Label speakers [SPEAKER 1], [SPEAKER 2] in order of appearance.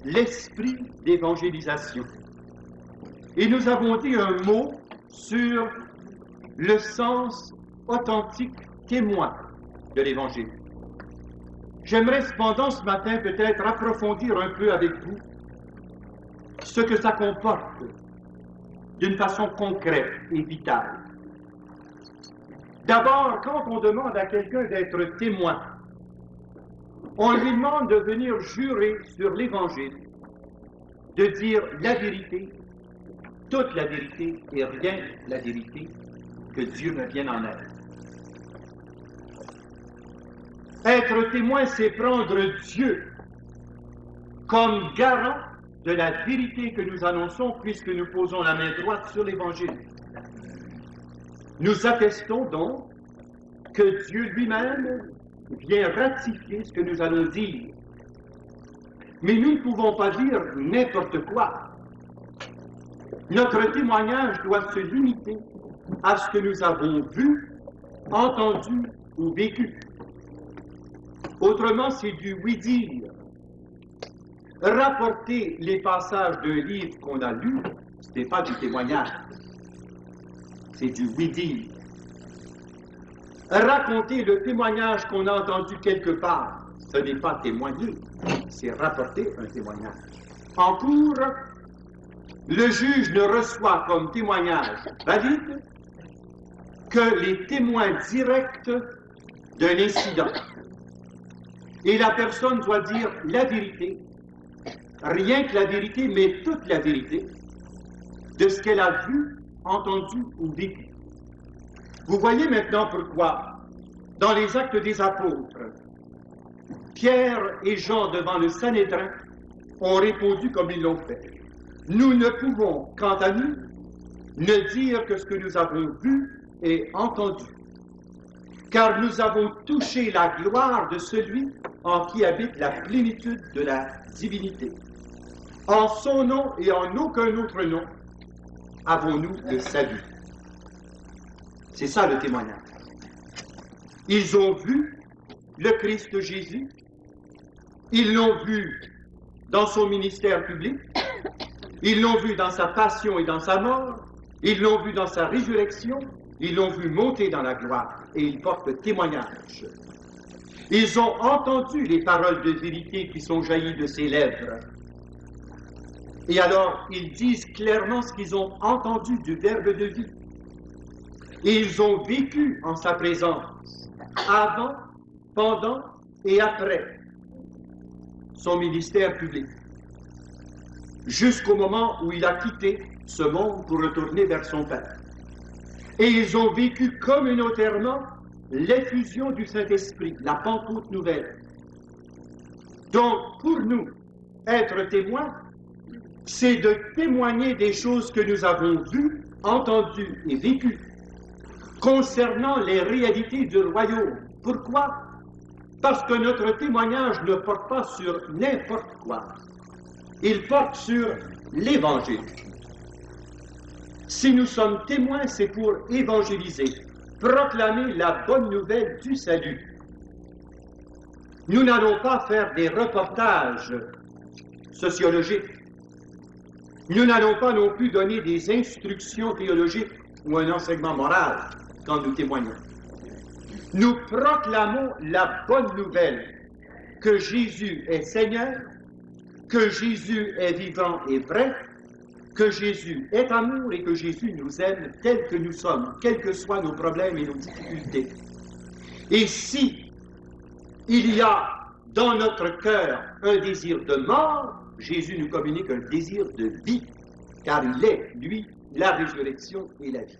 [SPEAKER 1] l'esprit d'évangélisation. Et nous avons dit un mot sur le sens authentique, témoin de l'Évangile. J'aimerais cependant ce matin peut-être approfondir un peu avec vous ce que ça comporte d'une façon concrète et vitale. D'abord, quand on demande à quelqu'un d'être témoin, on lui demande de venir jurer sur l'Évangile, de dire la vérité, toute la vérité et rien la vérité, que Dieu me vienne en aide. Être témoin, c'est prendre Dieu comme garant de la vérité que nous annonçons puisque nous posons la main droite sur l'Évangile. Nous attestons donc que Dieu lui-même vient ratifier ce que nous allons dire. Mais nous ne pouvons pas dire n'importe quoi. Notre témoignage doit se limiter à ce que nous avons vu, entendu ou vécu. Autrement, c'est du oui-dire. Rapporter les passages d'un livre qu'on a lu, ce n'est pas du témoignage. C'est du oui-dire. Raconter le témoignage qu'on a entendu quelque part, ce n'est pas témoigner, c'est rapporter un témoignage. En cours, le juge ne reçoit comme témoignage valide que les témoins directs d'un incident. Et la personne doit dire la vérité, rien que la vérité, mais toute la vérité, de ce qu'elle a vu, entendu ou vécu. Vous voyez maintenant pourquoi, dans les Actes des Apôtres, Pierre et Jean devant le Sanhédrin ont répondu comme ils l'ont fait. Nous ne pouvons, quant à nous, ne dire que ce que nous avons vu et entendu, car nous avons touché la gloire de celui en qui habite la plénitude de la divinité. En son nom et en aucun autre nom avons-nous le salut. C'est ça le témoignage. Ils ont vu le Christ Jésus, ils l'ont vu dans son ministère public, ils l'ont vu dans sa passion et dans sa mort, ils l'ont vu dans sa résurrection, ils l'ont vu monter dans la gloire et ils portent témoignage. Ils ont entendu les paroles de vérité qui sont jaillies de ses lèvres. Et alors, ils disent clairement ce qu'ils ont entendu du Verbe de vie. Et ils ont vécu en sa présence, avant, pendant et après son ministère public, jusqu'au moment où il a quitté ce monde pour retourner vers son Père. Et ils ont vécu communautairement l'effusion du Saint-Esprit, la Pentecôte nouvelle. Donc, pour nous, être témoins, c'est de témoigner des choses que nous avons vues, entendues et vécues concernant les réalités du royaume. Pourquoi? Parce que notre témoignage ne porte pas sur n'importe quoi. Il porte sur l'Évangile. Si nous sommes témoins, c'est pour évangéliser, proclamer la bonne nouvelle du salut. Nous n'allons pas faire des reportages sociologiques. Nous n'allons pas non plus donner des instructions théologiques ou un enseignement moral quand nous témoignons. Nous proclamons la bonne nouvelle que Jésus est Seigneur, que Jésus est vivant et vrai, que Jésus est amour et que Jésus nous aime tels que nous sommes, quels que soient nos problèmes et nos difficultés. Et si il y a dans notre cœur un désir de mort, Jésus nous communique un désir de vie, car il est, lui, la résurrection et la vie.